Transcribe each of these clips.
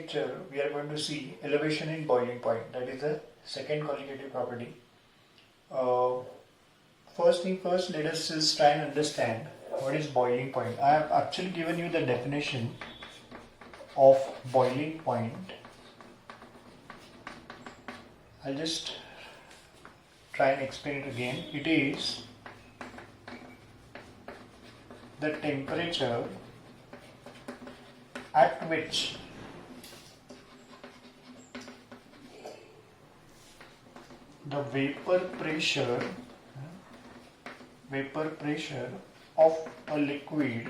lecture we are going to see elevation in boiling point. That is the second colligative property. First thing first, let us just try and understand what is boiling point. I have actually given you the definition of boiling point. I'll just try and explain it again. It is the temperature at which the vapor pressure of a liquid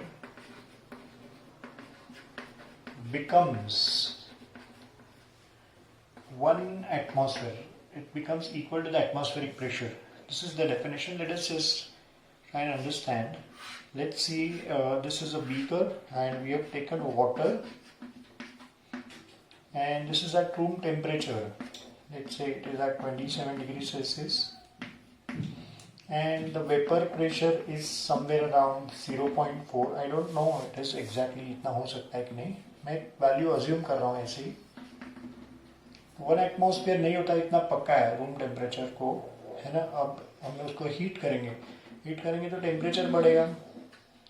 becomes 1 atmosphere. It becomes equal to the atmospheric pressure. This is the definition. Let us just try and understand. Let's see, this is a beaker and we have taken water, and this is at room temperature. Let's say it is at 27 degrees Celsius, and the vapor pressure is somewhere around 0.4. I don't know it is exactly इतना हो सकता है कि नहीं, मैं value assume कर रहा हूँ ऐसे ही. 1 एटमॉस्फेयर नहीं होता, इतना पक्का है रूम टेम्परेचर को, है ना. अब हम उसको हीट करेंगे तो टेम्परेचर बढ़ेगा,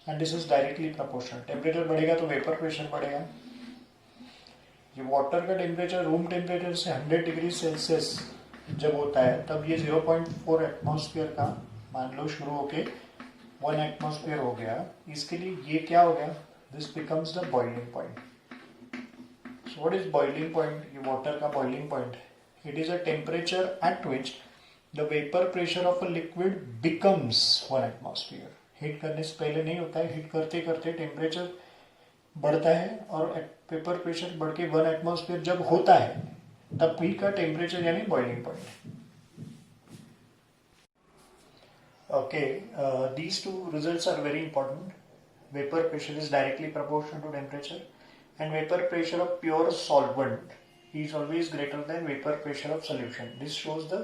and this is directly proportional. Temperature बढ़ेगा तो वेपर प्रेशर बढ़ेगा. ये वाटर का टेम्परेचर रूम टेम्परेचर से 100 डिग्री सेल्सियस जब होता है तब ये 0.4 एटमॉस्फेयर का मान लो शुरू होके 1 एटमॉस्फेयर हो गया. इसके लिए ये क्या हो गया, this becomes the boiling point. So what is boiling point? ये वाटर का boiling point, it is a temperature at which the vapour pressure of a liquid becomes 1 atmosphere. Heat करने से पहले नहीं होता है, हीट करते करते टेम्परेचर बढ़ता है और वेपर प्रेशर बढ़ के 1 एटमॉस्फेयर जब होता है तब पी का टेम्परेचर यानी boiling point. Okay, these two results are very important. Vapor pressure is directly proportional to temperature, and vapor pressure of pure solvent is always greater than vapor pressure of solution. This shows the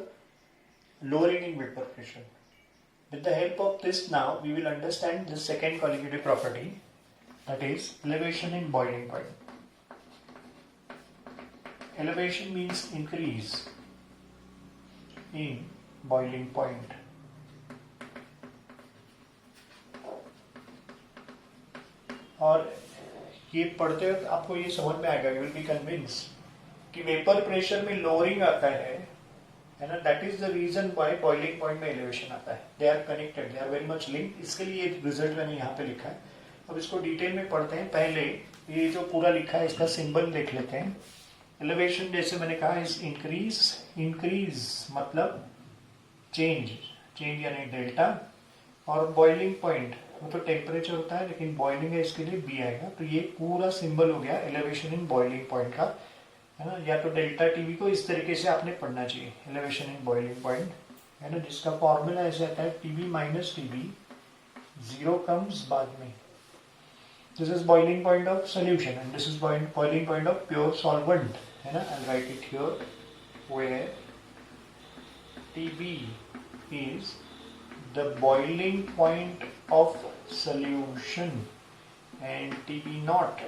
lowering in vapor pressure. With the help of this, now we will understand the second colligative property, that is elevation in boiling point. Elevation means increase in boiling point. और ये पढ़ते वक्त आपको ये समझ में आएगा, you will be convince कि वेपर प्रेशर में लोअरिंग आता है ना. That is the reason why boiling point में एलिवेशन आता है. They are connected, they are very much linked. इसके लिए रिजल्ट मैंने यहाँ पे लिखा है. अब इसको डिटेल में पढ़ते हैं. पहले ये जो पूरा लिखा है इसका सिंबल देख लेते हैं. एलिवेशन जैसे मैंने कहा इज इंक्रीज मतलब चेंज यानी डेल्टा, और बॉइलिंग पॉइंट वो तो टेम्परेचर होता है लेकिन बॉइलिंग है, इसके लिए बी आएगा. तो ये पूरा सिंबल हो गया एलिवेशन इन बॉइलिंग पॉइंट का, है ना. या तो डेल्टा टीवी को इस तरीके से आपने पढ़ना चाहिए, एलिवेशन इन बॉइलिंग पॉइंट, है ना, जिसका फॉर्मूला ऐसे आता है टीबी माइनस टीबी, 0 कम्स बाद में. This is boiling point of solution and this is boiling point of pure solvent, है ना. I'll write it here where TB is the boiling point of solution and TB naught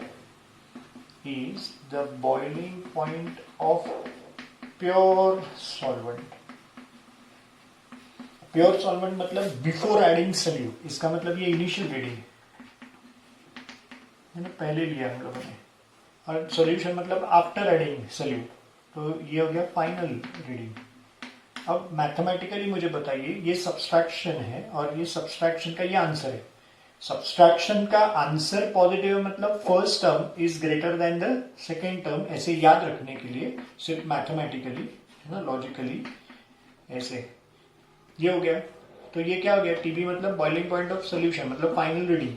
is the boiling point of pure solvent. Pure solvent मतलब before adding solute, इसका मतलब ये initial reading है ना, पहले लिया हम लोगों ने. और सॉल्यूशन मतलब आफ्टर एडिंग सॉल्यूट, तो ये हो गया फाइनल रीडिंग. अब मैथमेटिकली मुझे बताइए, ये सब्सट्रैक्शन है और ये सब्सट्रैक्शन का ये आंसर है. सब्सट्रैक्शन का आंसर पॉजिटिव मतलब first term is greater then the second term, ऐसे याद रखने के लिए सिर्फ मैथमेटिकली, है ना, लॉजिकली ऐसे. ये हो गया. तो ये क्या हो गया, टीबी मतलब बॉइलिंग पॉइंट ऑफ सोल्यूशन मतलब फाइनल रीडिंग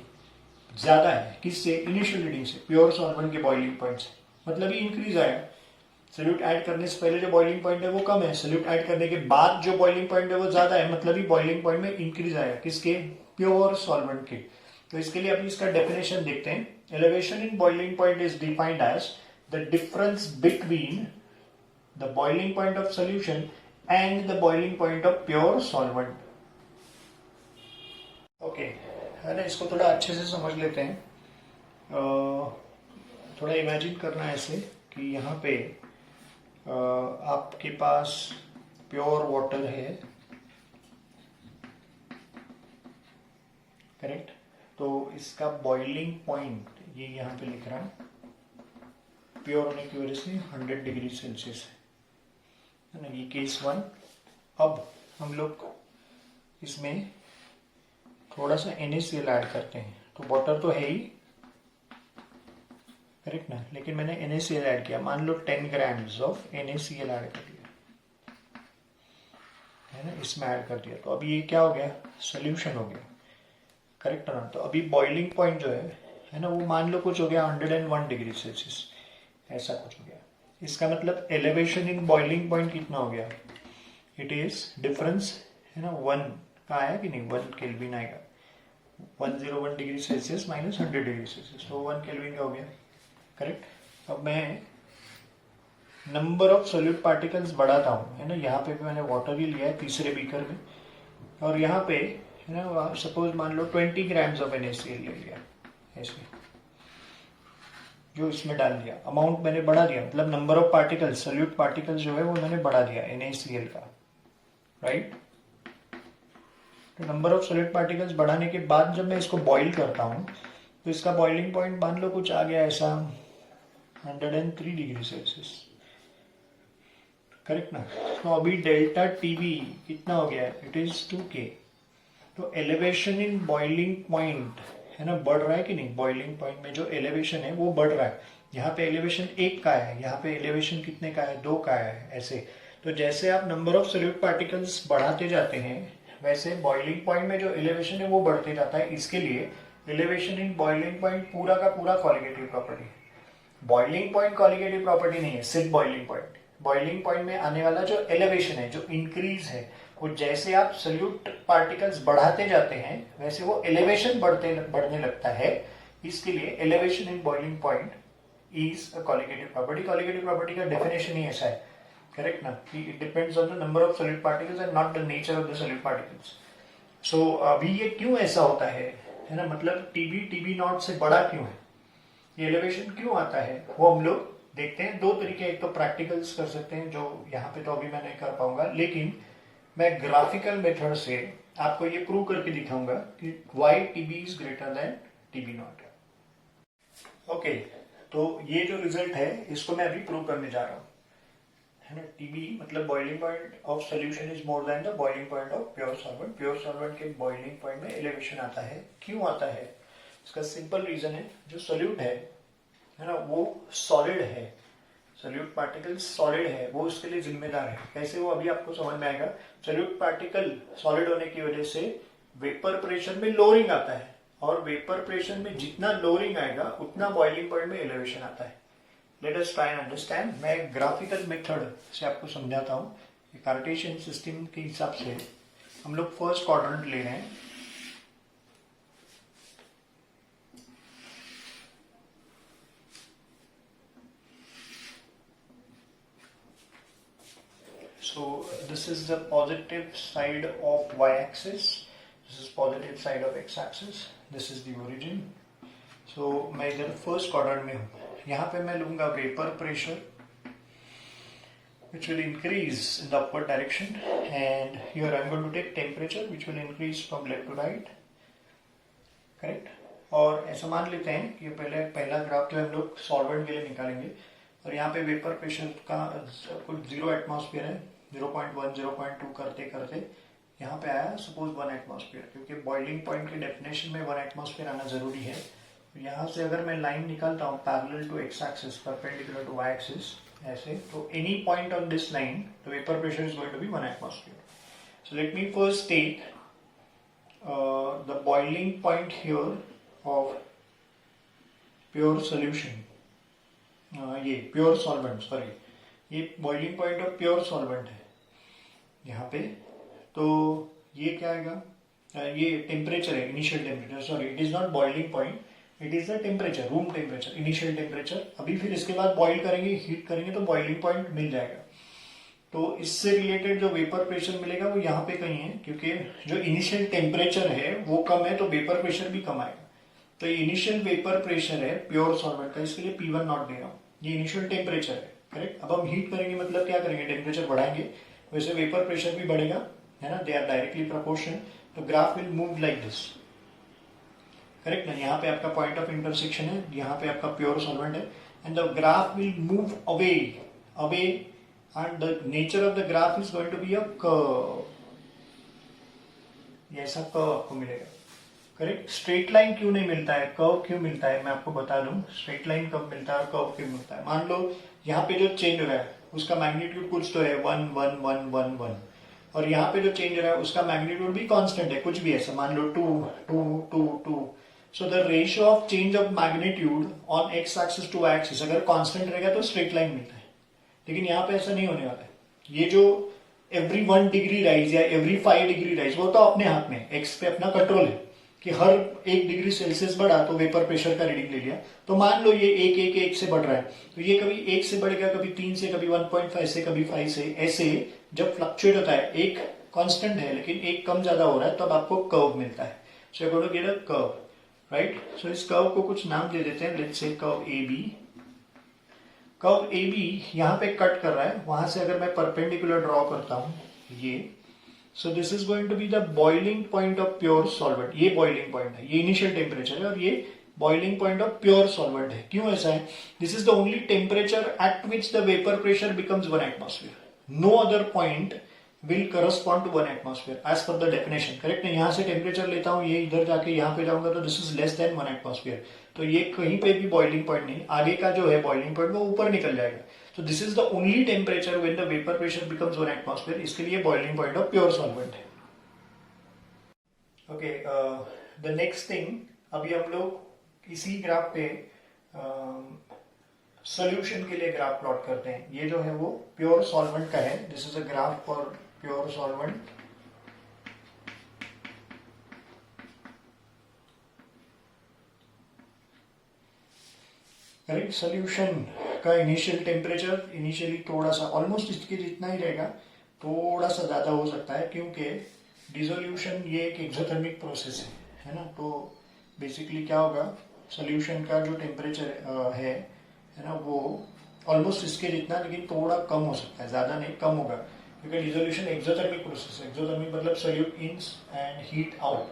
ज्यादा है किससे, इनिशियल रीडिंग से, प्योर सॉल्वेंट के बॉइलिंग पॉइंट से, मतलब ये इंक्रीज आया. सॉल्यूट ऐड करने से पहले जो बॉइलिंग पॉइंट है वो कम है, सॉल्यूट ऐड करने के बाद जो बॉइलिंग पॉइंट है वो ज्यादा है, मतलब ही बॉइलिंग पॉइंट में इंक्रीज आया किसके, प्योर सॉल्वेंट के. तो इसके लिए अभी इसका डेफिनेशन देखते हैं. Elevation in boiling point is defined as the difference between the boiling point of solution and the boiling point of pure solvent. Okay, है ना. इसको थोड़ा अच्छे से समझ लेते हैं. थोड़ा इमेजिन करना है ऐसे कि यहाँ पे आपके पास प्योर वाटर है, करेक्ट। तो इसका बॉइलिंग पॉइंट ये यहाँ पे लिख रहा हूँ, प्योर होने की वजह से 100 डिग्री सेल्सियस है ना, ये केस 1। अब हम लोग इसमें थोड़ा सा NaCl ऐड करते हैं। तो वाटर तो है ही, करेक्ट ना, लेकिन मैंने NaCl ऐड किया। मान लो 10 ग्राम्स ऑफ NaCl ऐड कर दिया है ना, इसमें ऐड कर दिया। तो अभी ये क्या हो गया, सोल्यूशन हो गया, करेक्ट ना। तो अभी बॉइलिंग पॉइंट जो है ना, वो मान लो कुछ हो गया 101 डिग्री सेल्सियस, ऐसा कुछ हो गया। इसका मतलब एलिवेशन इन बॉइलिंग पॉइंट कितना हो गया, इट इज डिफरेंस है ना 1 का आया कि नहीं, 1 केल्विन आएगा। 101 degree Celsius minus 100 degree Celsius, तो 1 केल्विन का हो गया, करेक्ट। अब मैं नंबर ऑफ सोल्यूट पार्टिकल्स बढ़ाता हूँ है ना। यहाँ पे भी मैंने वाटर ही लिया है तीसरे बीकर में, और यहाँ पे है ना सपोज मान लो 20 ग्राम्स ऑफ NaCl ले लिया ऐसे, जो इसमें डाल दिया। अमाउंट मैंने बढ़ा दिया, मतलब number of particles, solute particles जो है वो मैंने बढ़ा दिया NaCl का, राइट। तो नंबर ऑफ सोल्यूट पार्टिकल्स बढ़ाने के बाद जब मैं इसको बॉईल करता हूँ तो इसका बॉइलिंग पॉइंट मान लो कुछ आ गया ऐसा 103 डिग्री सेल्सियस, करेक्ट ना। तो अभी डेल्टा टीवी कितना हो गया, इट इज 2K। तो एलिवेशन इन बॉइलिंग पॉइंट है ना बढ़ रहा है कि नहीं, बॉइलिंग पॉइंट में जो एलिवेशन है वो बढ़ रहा है। यहाँ पे एलिवेशन 1 का है, यहाँ पे एलिवेशन कितने का है, 2 का है, ऐसे। तो जैसे आप नंबर ऑफ सोल्यूट पार्टिकल्स बढ़ाते जाते हैं वैसे बॉइलिंग पॉइंट में जो एलिवेशन है वो बढ़ते जाता है। इसके लिए एलिवेशन इन बॉइलिंग पॉइंट पूरा का पूरा कॉलिगेटिव प्रॉपर्टी है। बॉइलिंग पॉइंट कॉलिगेटिव प्रॉपर्टी नहीं है, सिर्फ बॉइलिंग पॉइंट। बॉइलिंग पॉइंट में आने वाला जो एलिवेशन है, जो इंक्रीज है, वो जैसे आप सोल्यूट पार्टिकल्स बढ़ाते जाते हैं वैसे वो एलिवेशन बढ़ने लगता है। इसके लिए elevation in boiling point is a colligative property. Colligative property का डेफिनेशन ही ऐसा है, करेक्ट ना, कि it depends on the number of solute particles and not the nature of the solute particles. So अभी ये क्यों ऐसा होता है ना, मतलब TB नॉट से बड़ा क्यों है, ये एलिवेशन क्यों आता है, वो हम लोग देखते हैं। 2 तरीके, एक तो प्रैक्टिकल्स कर सकते हैं जो यहाँ पे तो अभी मैं नहीं कर पाऊंगा, लेकिन मैं ग्राफिकल मेथड से आपको ये प्रूव करके दिखाऊंगा कि why TB is greater than TB nought. Okay, तो ये जो रिजल्ट है इसको मैं अभी प्रूव करने जा रहा हूँ है ना। TB मतलब boiling point of solution is more than the boiling point of pure solvent. Pure solvent के बॉइलिंग पॉइंट में एलिवेशन आता है, क्यों आता है, इसका सिंपल रीजन है, जो सोल्यूट है ना वो सॉलिड है, सोल्यूट पार्टिकल सॉलिड है, वो उसके लिए जिम्मेदार है। कैसे, वो अभी आपको समझ में आएगा। सोल्यूट पार्टिकल सॉलिड होने की वजह से वेपर प्रेशर में लोअरिंग आता है, और वेपर प्रेशर में जितना लोअरिंग आएगा उतना बॉइलिंग पॉइंट में एलिवेशन आता है। Let us try and understand. मैं ग्राफिकल मेथड से आपको समझाता हूँ। कार्टेशियन सिस्टम के हिसाब से हम लोग फर्स्ट क्वाड्रेंट ले रहे हैं, so this is the positive side of y-axis, this is positive side of x-axis, this is the origin. So मैं इधर फर्स्ट क्वाड्रेंट में हूँ। यहाँ पे मैं लूंगा vapour pressure which will increase in the upward direction, and here I am going to take temperature which will increase from left to right, correct। और ऐसा मान लेते हैं कि पहला ग्राफ जो हम लोग सॉल्वेंट के लिए निकालेंगे, और यहाँ पे वेपर प्रेशर का कुछ 0 एटमॉस्फेयर है, 0.1 0.2 करते करते यहाँ पे आया सपोज 1 एटमॉस्फेयर, क्योंकि बॉइलिंग पॉइंट के डेफिनेशन में 1 एटमॉस्फेयर आना जरूरी है। तो यहाँ से अगर मैं लाइन निकालता हूँ parallel to X axis perpendicular to Y axis ऐसे, तो any point on this line the vapour pressure is going to be 1 atmosphere. So let me first take the boiling point here of pure solution, ये pure solvent, sorry ये boiling point of pure solvent है यहाँ पे। तो ये क्या आएगा, ये टेम्परेचर है, initial temperature, sorry it is not boiling point, it is the temperature, room temperature, initial temperature. अभी फिर इसके बाद बॉइल करेंगे, हीट करेंगे तो बॉइलिंग पॉइंट मिल जाएगा। तो इससे रिलेटेड जो वेपर प्रेशर मिलेगा वो यहाँ पे कहीं है, क्योंकि जो इनिशियल टेम्परेचर है वो कम है तो वेपर प्रेशर भी कम आएगा। तो इनिशियल वेपर प्रेशर है प्योर सॉल्वेंट का, इसके लिए P1 नॉट दे रहा हूँ, ये इनिशियल टेम्परेचर है, करेक्ट। अब हम हीट करेंगे मतलब क्या करेंगे, टेम्परेचर बढ़ाएंगे, वैसे वेपर प्रेशर भी बढ़ेगा, है ना, दे आर डायरेक्टली प्रोपोर्शनल। तो graph will move like this, correct ना। यहाँ पे आपका पॉइंट ऑफ इंटरसेक्शन है, यहाँ पे आपका प्योर सॉल्वेंट है, and the graph will move away away, and the nature of the graph is going to be a curve. ऐसा कर्व आपको मिलेगा, करेक्ट। स्ट्रेट लाइन क्यों नहीं मिलता है, कर्व क्यों मिलता है, मैं आपको बता दूं। स्ट्रेट लाइन कब मिलता है और कर्व क्यों मिलता है। मान लो यहाँ पे जो चेंज हो रहा है उसका मैग्नीट्यूड कुछ तो है 1 1 1 1 1, और यहाँ पे जो चेंज हो रहा है उसका मैग्नीट्यूड भी कांस्टेंट है, कुछ भी ऐसा, मान लो 2 2 2 2। So the ratio of change of magnitude on X axis to axis अगर कांस्टेंट रहेगा तो स्ट्रेट लाइन मिलता है, लेकिन यहाँ पे ऐसा नहीं होने वाला है। ये जो एवरी 1 डिग्री राइज या एवरी 5 डिग्री राइज, वो तो अपने हाथ में, एक्स पे अपना कंट्रोल है कि हर 1 डिग्री सेल्सियस बढ़ा तो वेपर प्रेशर का रीडिंग ले लिया। तो मान लो ये 1 1 1 से बढ़ रहा है, तो ये कभी 1 से बढ़ेगा, कभी 3 से, कभी 1.5 से, कभी 5 से, ऐसे जब फ्लक्चुएट होता है, एक कांस्टेंट है लेकिन एक कम ज्यादा हो रहा है, तब आपको कर्व मिलता है। So you going to get a curve, right. So इस कर्व को कुछ नाम दे देते हैं, let's say curve A B. Curve A B यहाँ पे कट कर रहा है, वहां से अगर मैं परपेंडिकुलर ड्रॉ करता हूं ये, so this is going to be the boiling point of pure solvent. ये बॉइलिंग पॉइंट है, ये इनिशियल टेम्परेचर है, और ये boiling point of pure solvent है। क्यों ऐसा है, this is the only temperature at which the vapour pressure becomes 1 atmosphere. No other point will correspond to 1 atmosphere as per the definition, correct है। यहाँ से टेम्परेचर लेता हूँ, ये इधर जाके यहाँ पे जाऊंगा तो this is less than 1 atmosphere, तो ये कहीं पे भी बॉइलिंग पॉइंट नहीं, आगे का जो है बॉइलिंग पॉइंट वो ऊपर निकल जाएगा। तो this is the only temperature when the vapour pressure becomes 1 atmosphere, इसके लिए boiling point of pure solvent है। ओके, द नेक्स्ट थिंग, अभी हम लोग इसी ग्राफ पे सोल्यूशन के लिए ग्राफ प्लॉट करते हैं। ये जो है वो प्योर सॉल्वेंट का है, this is a graph for pure solvent. Correct, solution का इनिशियल टेम्परेचर इनिशियली थोड़ा सा ऑलमोस्ट इसके जितना ही रहेगा, थोड़ा सा ज्यादा हो सकता है, क्योंकि डिसोल्यूशन ये एक एक्सोथर्मिक प्रोसेस है ना। तो बेसिकली क्या होगा, सोल्यूशन का जो टेम्परेचर है ना, वो ऑलमोस्ट इसके जितना, लेकिन थोड़ा कम हो सकता है, ज्यादा नहीं, कम होगा, क्योंकि डिसोल्यूशन एक्सोथर्मिक प्रोसेस है। एक्सोथर्मिक मतलब solute ins and heat out,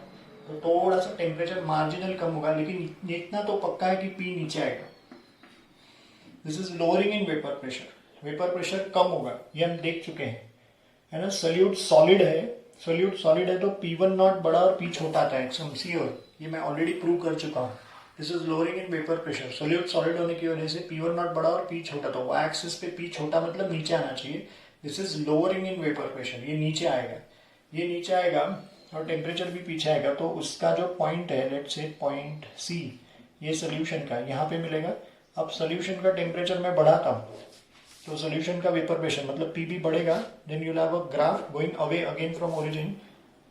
तो थोड़ा सा टेम्परेचर मार्जिनल कम होगा, लेकिन इतना तो पक्का है कि पी नीचे आएगा। This is lowering in vapour pressure, vapour pressure कम होगा, ये हम देख चुके हैं, है ना। सोल्यूट सॉलिड है, सोल्यूट सॉलिड है तो P1 नॉट बड़ा और P छोटा आता है, श्योर, ये मैं ऑलरेडी प्रूव कर चुका हूँ। This is lowering in vapour pressure, solute solid होने की वजह से P1 नॉट बड़ा और P छोटा, तो वो एक्सिस पे P छोटा मतलब नीचे आना चाहिए। This is lowering in vapour pressure, ये नीचे आएगा, ये नीचे आएगा और टेम्परेचर भी पीछे आएगा, तो उसका जो पॉइंट है, लेट्स से पॉइंट सी, ये सोल्यूशन का यहाँ पे मिलेगा। अब सोल्यूशन का टेम्परेचर मैं बढ़ाता हूँ तो सोल्यूशन का वेपर प्रेशर मतलब पी भी बढ़ेगा, then you will have a graph going away again from origin,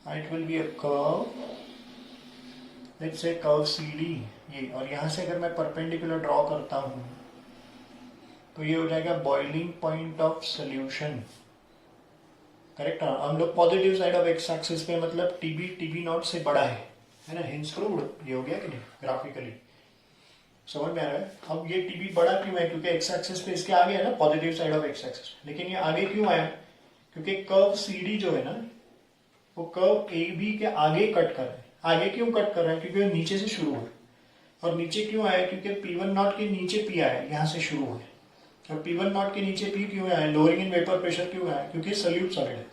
it will be a curve, let's say curve CD ये, और यहाँ से अगर मैं परपेंडिकुलर ड्रॉ करता हूँ तो ये हो जाएगा boiling point of solution, correct. हम लोग positive side of x axis पे मतलब TB नॉट से बड़ा है ना, हिंस प्रूव्ड, ये हो गया कि नहीं ग्राफिकली, समझ में आ रहा है। अब ये TB बड़ा क्यों है, क्योंकि एक्स एक्सिस पे इसके आगे है ना, positive side of x axis, लेकिन ये आगे क्यों आया, क्योंकि कर्व CD जो है ना, वो कर्व AB के आगे कट कर रहा है। आगे क्यों कट कर रहा है, क्योंकि नीचे से शुरू है, और नीचे क्यों आया, क्योंकि P1 नॉट के नीचे P आया, यहाँ से शुरू है, और P1 नॉट के नीचे P क्यों आया, लोअरिंग इन वेपर प्रेशर क्यों आया, क्योंकि सोल्यूट सॉलिड है।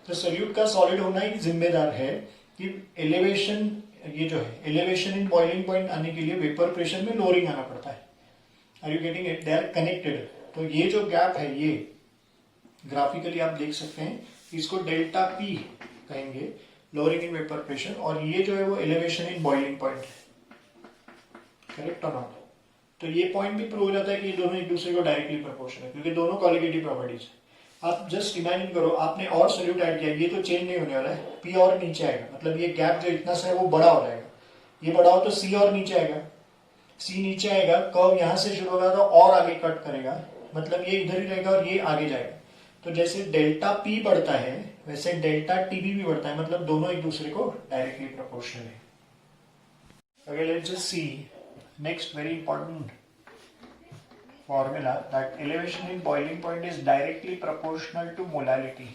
तो सोल्यूट का सॉलिड होना ही जिम्मेदार है कि एलिवेशन, ये जो है एलिवेशन इन बॉइलिंग पॉइंट आने के लिए वेपर प्रेशर में लोअरिंग आना पड़ता है। Are you getting it, they are connected. तो ये जो गैप है, ये ग्राफिकली आप देख सकते हैं, इसको डेल्टा P कहेंगे, लोअरिंग इन वेपर प्रेशर, और ये जो है वो एलिवेशन इन बॉइलिंग पॉइंट है, करेक्ट और नॉट। तो ये पॉइंट भी प्रूव हो जाता है कि ये दोनों एक दूसरे को डायरेक्टली प्रोपोर्शनल है, क्योंकि दोनों कॉलिगेटिव प्रॉपर्टीज है। आप जस्ट इमेजिन करो, आपने और सोल्यूट ऐड किया, ये तो चेंज नहीं होने वाला है, P और नीचे आएगा, मतलब ये गैप जो इतना सा है वो बड़ा हो जाएगा, ये बड़ा हो तो C और नीचे आएगा, C नीचे आएगा, कर्व यहाँ से शुरू होगा तो और आगे कट करेगा, मतलब ये इधर ही रहेगा और ये आगे जाएगा। तो जैसे डेल्टा P बढ़ता है वैसे डेल्टा TB भी बढ़ता है, मतलब दोनों एक दूसरे को डायरेक्टली प्रोपोर्शनल है। Okay, let's just see next very important formula that elevation in boiling point is directly proportional to molality.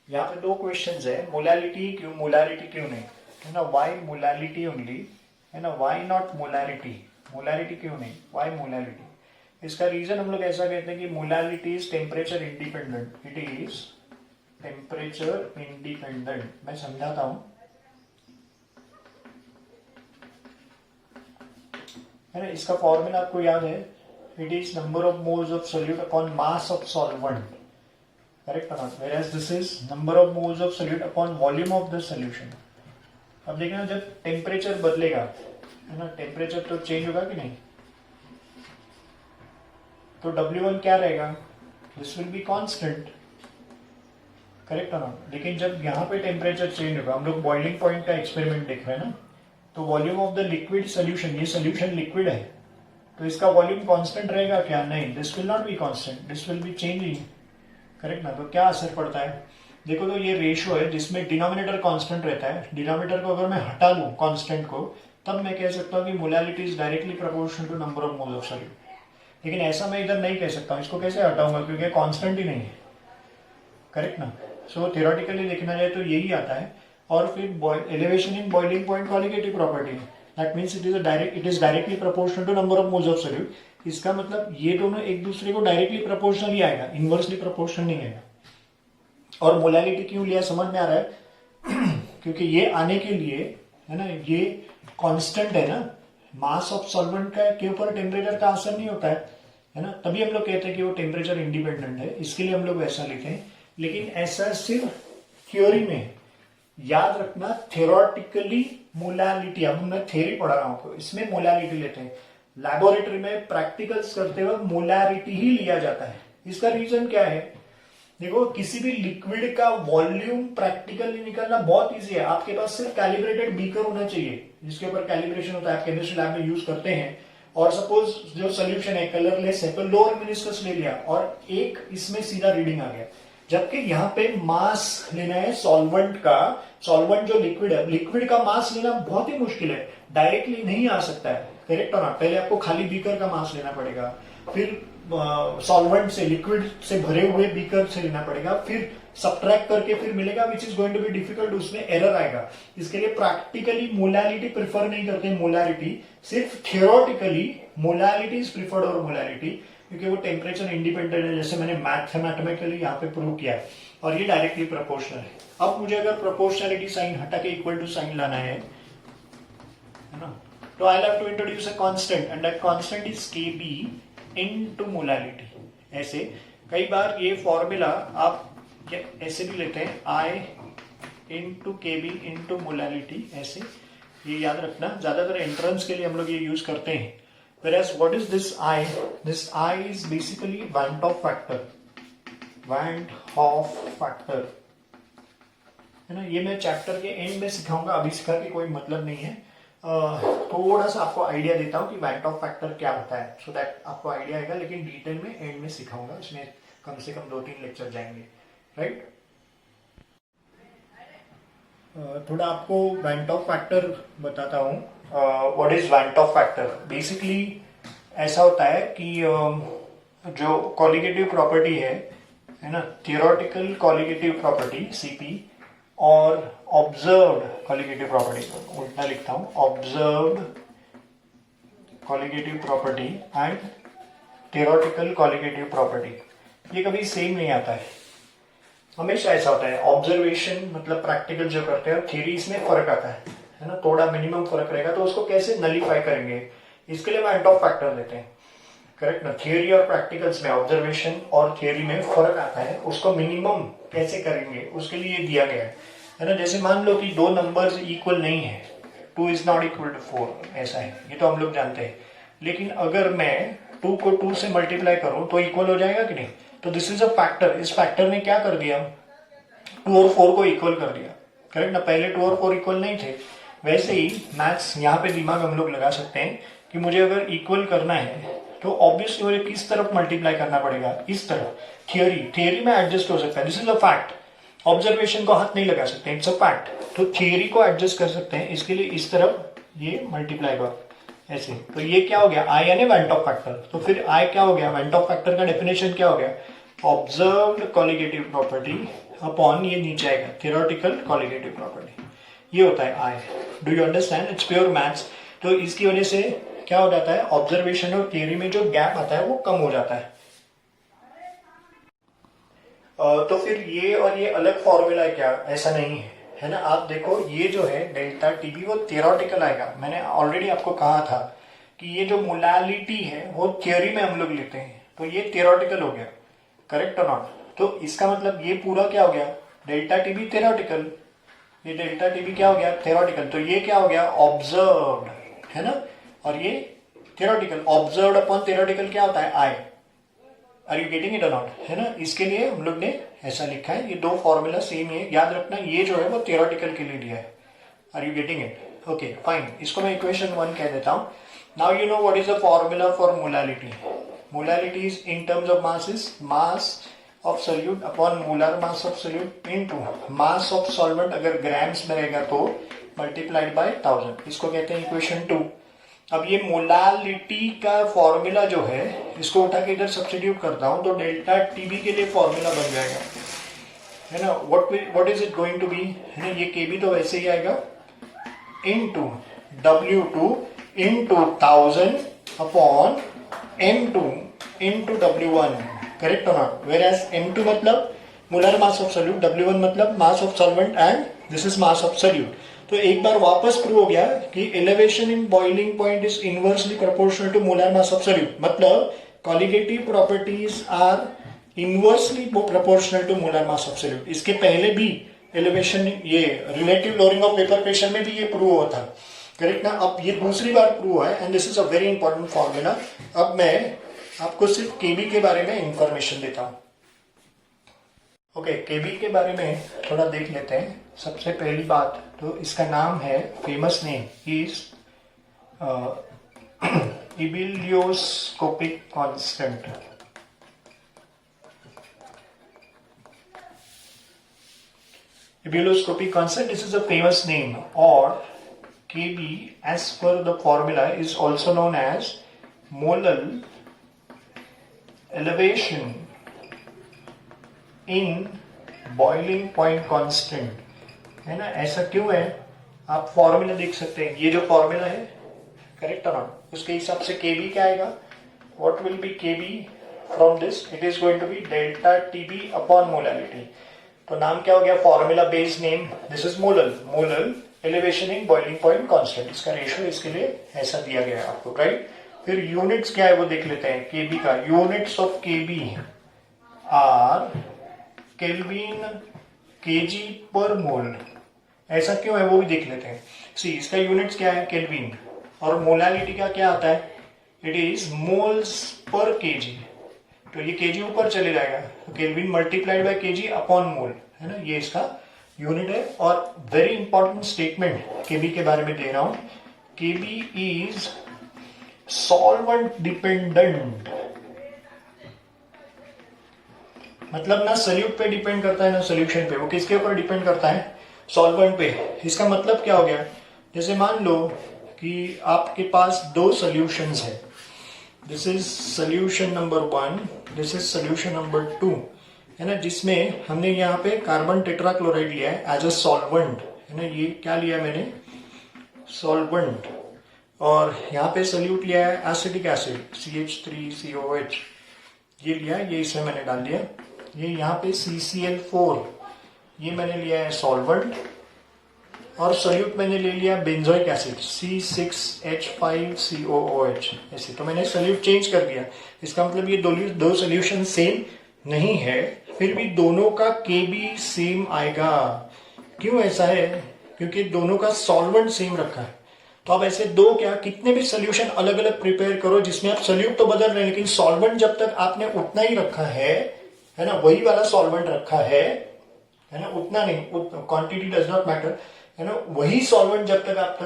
यहाँ पे दो क्वेश्चंस है, मोलालिटी क्यों, मोलारिटी क्यों नहीं, है ना, वाई मोलालिटी ओनली, है ना, वाई नॉट मोलारिटी, मोलारिटी क्यों नहीं, वाई मोलालिटी. इसका रीजन हम लोग ऐसा कहते हैं कि molality is temperature independent, it is temperature independent. मैं समझाता हूं, है ना. इसका फॉर्मूला आपको याद है, it is number of moles of solute upon mass of solvent, correct or not? Whereas this is number of moles of solute upon volume of the solution. अब देखना, जब टेम्परेचर बदलेगा, है ना, टेम्परेचर तो चेंज होगा कि नहीं, तो W1 क्या रहेगा, this will be constant, correct or not? लेकिन जब यहाँ पे टेम्परेचर चेंज होगा, हम लोग बॉइलिंग पॉइंट का एक्सपेरिमेंट देख रहे हैं ना, तो volume of the liquid solution, ये सोल्यूशन लिक्विड है, तो इसका वॉल्यूम कांस्टेंट रहेगा क्या, नहीं, this will not be constant, this will be changing, correct ना. तो क्या असर पड़ता है, देखो, तो ये रेशियो है जिसमें डिनोमिनेटर कांस्टेंट रहता है, डिनोमिनेटर को अगर मैं हटा लूं कांस्टेंट को, तब मैं कह सकता हूं कि molality is directly proportional to number of moles of solute. लेकिन ऐसा मैं इधर नहीं कह सकता हूं, इसको कैसे हटाऊंगा, क्योंकि कांस्टेंट ही नहीं है, करेक्ट ना. सो थियोरेटिकली देखना जाए तो यही आता है. और फिर elevation in boiling point qualitative property है, that means it is directly proportional to number of moles of solute. इसका मतलब ये दोनों एक दूसरे को डायरेक्टली प्रोपोर्शनल ही आएगा, इनवर्सली प्रोपोर्शनल नहीं आएगा. और मोलालिटी क्यों लिया समझ में आ रहा है क्योंकि ये आने के लिए, है ना, ये कांस्टेंट है ना, मास ऑफ सॉल्वेंट का के ऊपर टेम्परेचर का असर नहीं होता है ना, तभी हम लोग कहते हैं कि वो टेम्परेचर इंडिपेंडेंट है, इसके लिए हम लोग वैसा लिखे हैं. लेकिन ऐसा सिर्फ थ्योरी में, याद रखना, थ्योरेटिकली मोलालिटी, अब मैं थ्योरी पढ़ा रहा हूं तो इसमें मोलालिटी लेते हैं, लैबोरेटरी में प्रैक्टिकल्स करते वक्त मोलारिटी ही लिया जाता है. इसका रीजन क्या है, देखो, किसी भी लिक्विड का वॉल्यूम प्रैक्टिकली निकालना बहुत इजी है. आपके पास सिर्फ कैलिब्रेटेड बीकर होना चाहिए, जिसके ऊपर कैलिब्रेशन होता है, आप केमिस्ट्री लैब में यूज करते हैं. और सपोज जो सोल्यूशन है कलरलेस है, तो लोअर मिनिस्कस ले लिया और एक इसमें सीधा रीडिंग आ गया. जबकि यहाँ पे मास लेना है सॉल्वेंट का, सॉल्वेंट जो लिक्विड है, लिक्विड का मास लेना बहुत ही मुश्किल है, डायरेक्टली नहीं आ सकता है, करेक्ट और नॉट. पहले आपको खाली बीकर का मास लेना पड़ेगा, फिर सॉल्वेंट से, लिक्विड से भरे हुए बीकर से लेना पड़ेगा, फिर सब्ट्रैक्ट करके फिर मिलेगा, which is going to be difficult, उसमें एरर आएगा. इसके लिए प्रैक्टिकली मोलालिटी प्रिफर नहीं करते, मोलारिटी सिर्फ थियोरेटिकली मोलालिटी इज प्रिफर्ड और मोलालिटी, क्योंकि वो टेम्परेचर इंडिपेंडेंट है, जैसे मैंने मैथमेटिकली यहाँ पे प्रूव किया है, और ये डायरेक्टली प्रोपोर्शनल है. अब मुझे अगर प्रोपोर्शनलिटी साइन हटा के इक्वल टू साइन लाना है ना, तो I have to introduce a constant, and that constant is Kb into molality. ऐसे कई बार ये फॉर्मूला आप ऐसे भी लेते हैं, I into Kb into molality, ऐसे, ये याद रखना, ज्यादातर एंट्रेंस के लिए हम लोग ये यूज करते हैं. Whereas what is this I? This I is basically Van't Hoff factor. Van't Hoff factor, है ना. ये मैं चैप्टर के एंड में सिखाऊंगा, अभी सिखा के कोई मतलब नहीं है. थोड़ा सा आपको आइडिया देता हूँ कि Van't Hoff factor क्या होता है, सो दैट आपको आइडिया आएगा, लेकिन डिटेल में एंड में सिखाऊंगा, इसमें कम से कम 2-3 लेक्चर जाएंगे, राइट. थोड़ा आपको Van't Hoff factor बताता हूँ. What is Van't Hoff factor? Basically ऐसा होता है कि जो कॉलिगेटिव प्रॉपर्टी है ना, थियोरेटिकल कॉलिगेटिव प्रॉपर्टी Cp और ऑब्जर्व्ड कॉलिगेटिव प्रॉपर्टी, उल्टा लिखता हूं, observed colligative property and theoretical colligative property, ये कभी सेम नहीं आता है, हमेशा ऐसा होता है. ऑब्जर्वेशन मतलब प्रैक्टिकल जो करते हैं, थियरी इसमें फर्क आता है ना, थोड़ा मिनिमम फर्क रहेगा, तो उसको कैसे नलीफाई करेंगे, इसके लिए Van't Hoff फैक्टर लेते हैं, करेक्ट ना. थियरी और प्रैक्टिकल्स में, ऑब्जर्वेशन और थियरी में फर्क आता है, उसको मिनिमम कैसे करेंगे उसके लिए दिया गया है ना. जैसे मान लो कि दो नंबर्स इक्वल नहीं है, 2 इज नॉट इक्वल टू 4, ऐसा है, ये तो हम लोग जानते हैं. लेकिन अगर मैं 2 को 2 से मल्टीप्लाई करूं तो इक्वल हो जाएगा कि नहीं. तो दिस इज अ फैक्टर, इस फैक्टर ने क्या कर दिया, 2 और 4 को इक्वल कर दिया, करेक्ट ना. पहले 2 और 4 इक्वल नहीं थे. वैसे ही मैथ्स, यहाँ पे दिमाग हम लोग लगा सकते हैं कि मुझे अगर इक्वल करना है तो ऑब्वियसली मुझे किस तरफ मल्टीप्लाई करना पड़ेगा, इस तरफ. थियरी में एडजस्ट हो सकता है, this is a fact. Observation को हाथ नहीं लगा सकते, इट्स अ फैक्ट. तो थियरी को एडजस्ट कर सकते हैं, इसके लिए इस तरफ ये मल्टीप्लाई कर, ऐसे। तो ये क्या हो गया, आई यानी वेंट ऑफ फैक्टर। तो फिर आई क्या हो गया, वेंट ऑफ फैक्टर का डेफिनेशन क्या हो गया, ऑब्जर्व्ड कॉलिगेटिव प्रॉपर्टी अपॉन, ये नीचे आएगा थ्योरेटिकल कॉलिगेटिव प्रॉपर्टी, ये होता है आई। Do you understand, it's pure maths. तो इसकी वजह से क्या हो जाता है, ऑब्जर्वेशन और थियरी में जो गैप आता है वो कम हो जाता है। तो फिर ये और ये अलग फॉर्मूला है क्या, ऐसा नहीं है ना। आप देखो ये जो है डेल्टा टीबी वो थियोरेटिकल आएगा। मैंने ऑलरेडी आपको कहा था कि ये जो मोलालिटी है वो थियोरी में हम लोग लेते हैं, तो ये थियोरेटिकल हो गया, करेक्ट और नॉट। तो इसका मतलब ये पूरा क्या हो गया, डेल्टा टीबी थियोरेटिकल, ये डेल्टा टीबी क्या हो गया, थियोरेटिकल। तो ये क्या हो गया, ऑब्जर्व्ड, है ना, और ये थियोरेटिकल। ऑब्जर्व्ड अपॉन थियोरेटिकल क्या होता है, आई। आर यू गेटिंग इट और नॉट, है ना। इसके लिए हम लोग ने ऐसा लिखा है, ये दो फॉर्मूला सेम है, याद रखना। ये जो है वो थियोरेटिकल के लिए दिया है। Are you getting it, okay fine. इसको मैं इक्वेशन 1 कह देता हूं। Now you know what is the formula for molality. Molality is in terms of mass is mass of solute upon molar mass of solute into mass of solvent, अगर grams में रहेगा तो multiplied by 1000। इसको कहते हैं equation 2। अब ये molality का फॉर्मूला जो है, इसको उठा के इधर सब्स्टिट्यूट करता हूं तो डेल्टा टीबी के लिए फॉर्मूला बन जाएगा, है ना। What is it going to be, है ना। ये केबी तो वैसे ही आएगा into W2 into 1000 upon M2 into W1, correct और नॉट। वेयर एज M2 मतलब molar mass of solute, W1 मतलब mass of solvent and this is mass of solute. तो एक बार वापस प्रूव हो गया कि elevation in boiling point is inversely proportional to molar mass of solute, मतलब colligative properties are inversely proportional to molar mass of solute. इसके पहले भी एलिवेशन, ये relative lowering of vapour pressure में भी ये प्रूव हुआ था, करेक्ट ना। अब ये दूसरी बार प्रूव हुआ है and this is a very important formula. अब मैं आपको सिर्फ केबी के बारे में इंफॉर्मेशन देता हूं। ओके, केबी के बारे में थोड़ा देख लेते हैं। सबसे पहली बात तो इसका नाम है, famous name is ebullioscopic constant. Ebullioscopic constant, this is a famous name, or Kb as per the formula is also known as molal elevation in boiling point constant, है ना। ऐसा क्यों है, आप फॉर्मूला देख सकते हैं, ये जो फॉर्मूला है, करेक्ट और नॉट, उसके हिसाब से Kb क्या आएगा, what will be Kb from this, it is going to be delta Tb upon molality। तो नाम क्या हो गया, formula based name, this is molal, molal elevation in boiling point constant. इसका रेशियो इसके लिए ऐसा दिया गया है आपको, राइट। फिर यूनिट्स क्या है वो देख लेते हैं। केबी का units of KB are kelvin KG per mole. ऐसा क्यों है वो भी देख लेते हैं। सी, इसका यूनिट्स क्या है, केल्विन, और मोलालिटी का क्या आता है, it is moles per KG. तो ये केजी ऊपर चले जाएगा, तो kelvin multiplied by KG upon mole, है ना, ये इसका यूनिट है। और वेरी इंपॉर्टेंट स्टेटमेंट केबी के बारे में दे रहा हूं, केबी इज सॉल्वेंट डिपेंडेंट, मतलब ना सोल्यूट पे डिपेंड करता है ना सोल्यूशन पे। वो किसके ऊपर डिपेंड करता है, सॉल्वेंट पे। इसका मतलब क्या हो गया, जैसे मान लो कि आपके पास दो सोल्यूशंस है, this is solution number 1, this is solution number 2, है ना, जिसमें हमने यहाँ पे कार्बन टेट्राक्लोराइड लिया है एज अ सॉल्वेंट, है ना। ये क्या लिया मैंने, सॉल्वेंट, और यहाँ पे सोल्यूट लिया है एसिटिक एसिड CH3COH, ये लिया है, ये इसमें मैंने डाल दिया। ये यहाँ पे CCl4, ये मैंने लिया है सॉल्वेंट, और सोल्यूट मैंने ले लिया बेंजोइक एसिड C6H5COOH, ऐसे। तो मैंने सोल्यूट चेंज कर दिया। इसका मतलब ये दो सोल्यूशन सेम नहीं है, फिर भी दोनों का केबी सेम आएगा। क्यों ऐसा है, क्योंकि दोनों का सॉल्वेंट सेम रखा है। तो अब ऐसे दो क्या, कितने भी सोल्यूशन अलग अलग प्रिपेयर करो जिसमें आप सोल्यूट तो बदल रहे हैं, लेकिन सॉल्वेंट जब तक आपने उतना ही रखा है ना, वही वाला सॉल्वेंट रखा है ना, उतना नहीं, क्वांटिटी डज नॉट मैटर, है ना। वही सॉल्वेंट जब तक आप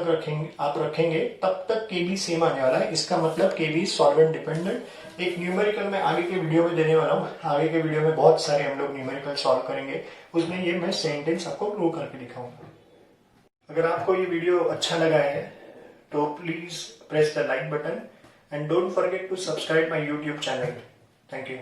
रखेंगे तब तक केबी सेम आने वाला है। इसका मतलब केबी सॉल्वेंट डिपेंडेंट। एक न्यूमेरिकल मैं आगे के वीडियो में देने वाला हूँ, आगे के वीडियो में बहुत सारे हम लोग न्यूमेरिकल सॉल्व करेंगे, उसमें ये मैं सेंटेंस आपको प्रूव करके दिखाऊंगा। अगर आपको ये वीडियो अच्छा लगा है तो please press the like button and don't forget to subscribe my YouTube channel. Thank you.